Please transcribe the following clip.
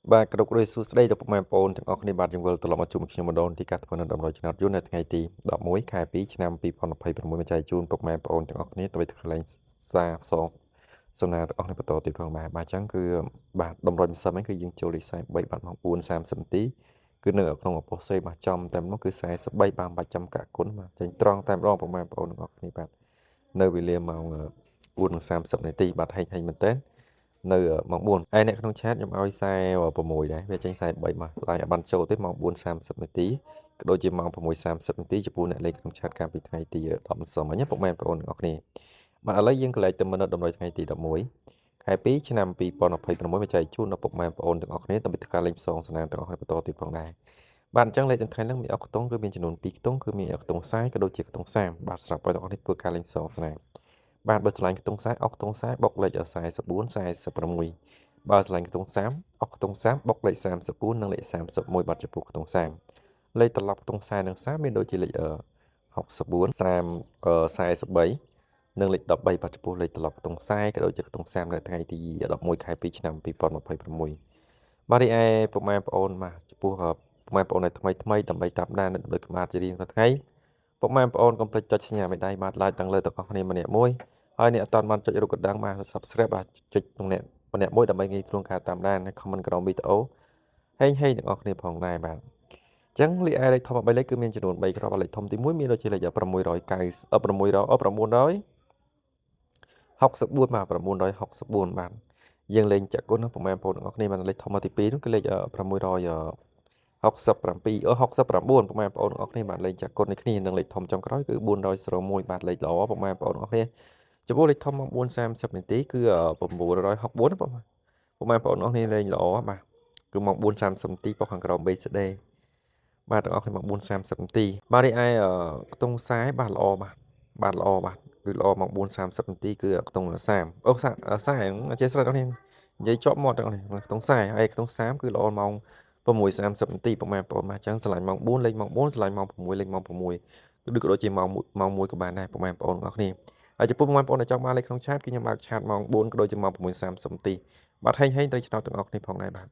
បាទក្រុមគ្រួសារស្ដីដល់ពុកម៉ែបងប្អូនទាំងអស់គ្នាបាទយើងវិលត្រឡប់មកជួបខ្ញុំម្ដងទីកាត់ធ្វើនៅដំណើរឆ្នាំយន្តនៅថ្ងៃទី11ខែ2ឆ្នាំ2026មកចែកជូនពុកម៉ែបងប្អូនទាំងអស់គ្នាទៅថ្លែងសារផ្សងសំណាងទាំងអស់គ្នាបន្តទៀតផងបាទអញ្ចឹងគឺបាទតម្រុយម្សិលមិញគឺយើងចូលលេខ43បាទម៉ោង4:30នាទីគឺនៅក្នុងអពស័យបាទចំតែមកគឺ43បាទបាច់ចំកាក់គុណបាទចេញត្រង់តែម្ដងពុកម៉ែបងប្អូនទាំងអស់គ្នាបាទនៅវេលាម៉ោង4:30នាទីបាទហែងមែនតើនៅម៉ោង4ហើយអ្នកក្នុងឆាតខ្ញុំឲ្យ46ដែរវាចេញ43បាទឡាយឲ្យបានចូលទេម៉ោង4:30នាទីក៏ដូចជាម៉ោង6:30នាទីចំពោះអ្នកលេខក្នុងឆាតកាលពីថ្ងៃទី10ម្សិលមិញណាពុកម៉ែបងប្អូនទាំងអស់គ្នាបាទឥឡូវយើងកន្លែងទៅមើលតម្រុយថ្ងៃទី11ខែ2ឆ្នាំ2026មកចែកជូនដល់ពុកម៉ែបងប្អូនទាំងអស់គ្នាដើម្បីធ្វើការលេខផ្សងសំណាងទាំងអស់គ្នាបន្តទៀតផងដែរបាទអញ្ចឹងលេខទាំងថ្ងៃហ្នឹងមានអុកខ្ទង់គឺមានចំនួន2ខ្ទង់គឺមានអុកខ្ទង់40ក៏ដូចជាខ្ទង់30បាទសម្រាប់បងប្អូនទាំងអស់គ្នាធ្វើការលេខផ្សងសំណាងបាទបើឆ្លាញ់ខ្ទង់40អុកខ្ទង់40បុកលេខ44 46បើឆ្លាញ់ខ្ទង់30អុកខ្ទង់30បុកលេខ34និងលេខ31បាទចំពោះខ្ទង់30លេខត្រឡប់ខ្ទង់40និង30មានដូចជាលេខ64 30 43និងលេខ13បាទចំពោះលេខត្រឡប់ខ្ទង់40ក៏ដូចជាខ្ទង់30នៅថ្ងៃទី11ខែ2ឆ្នាំ2026បាទរីឯពុកម៉ែបងប្អូនបាទចំពោះពុកម៉ែបងប្អូននៅថ្មីដើម្បីតាមដាននៅដូចក្បាលជារៀងរាល់ថ្ងៃពុកម៉ែបងប្អូនកុំភ្លេចចុចសញ្ញាមេដៃបាទ like ទាំងលើទាំងអស់គ្នាម្នាក់មួយហើយអ្នកអត់ទាន់បានចុចរូបកណ្ដឹងបាទ subscribe បាទចុចក្នុងម្នាក់មួយដើម្បីងាយស្រួលការតាមដាន comment ក្រោមវីដេអូហេងទាំងអស់គ្នាផងដែរបាទអញ្ចឹងលេខឯលេខធំ3លេខគឺមានចំនួន3គ្រាប់លេខធំទី1មានដូចជាលេខ690 964បាទ964បាទយើងលេងចាក់គុណណាពុកម៉ែបងប្អូនទាំងអស់គ្នាបានលេខធំមកទី2នោះគឺលេខ669ពុកម៉ែបងប្អូនទាំងអស់គ្នាបាទលេខចាក់គុណនេះគ្នានឹងលេខធំចុងក្រោយគឺ401បាទលេខល្អពុកម៉ែបងប្អូនទាំងអស់គ្នាចំពោះលេខធំមក4:30នាទីគឺ964ណាពុកម៉ែបងប្អូនទាំងអស់គ្នាលេងល្អបាទគឺមក4:30នាទីប៉ុខខាងក្រោម BCD បាទទាំងអស់គ្នាមក4:30នាទីបាទនេះឯខ្ទង់40បាទល្អបាទល្អបាទគឺល្អមក4:30នាទីគឺខ្ទង់30អូ40អធិស្ឋានទាំងអស់គ្នានិយាយជាប់មាត់ទាំងអស់គ្នាខ្ទង់40ហើយខ្ទង់30គឺល្អម៉ោង6:30នាទីពុកម៉ែបងប្អូនបាទអញ្ចឹងឆ្លាញ់ម៉ោង4លេខម៉ោង4ឆ្លាញ់ម៉ោង6លេខម៉ោង6ឬក៏ដូចជាម៉ោង1ក៏បានដែរពុកម៉ែបងប្អូនទាំងអស់គ្នាហើយចំពោះបងប្អូនដែលចង់បានលេខក្នុងឆាតគឺខ្ញុំបើកឆាតម៉ោង4ក៏ដូចជាម៉ោង6:30នាទីបាទហេងត្រូវឆ្នោតទាំងអស់គ្នាផងដែរបាទ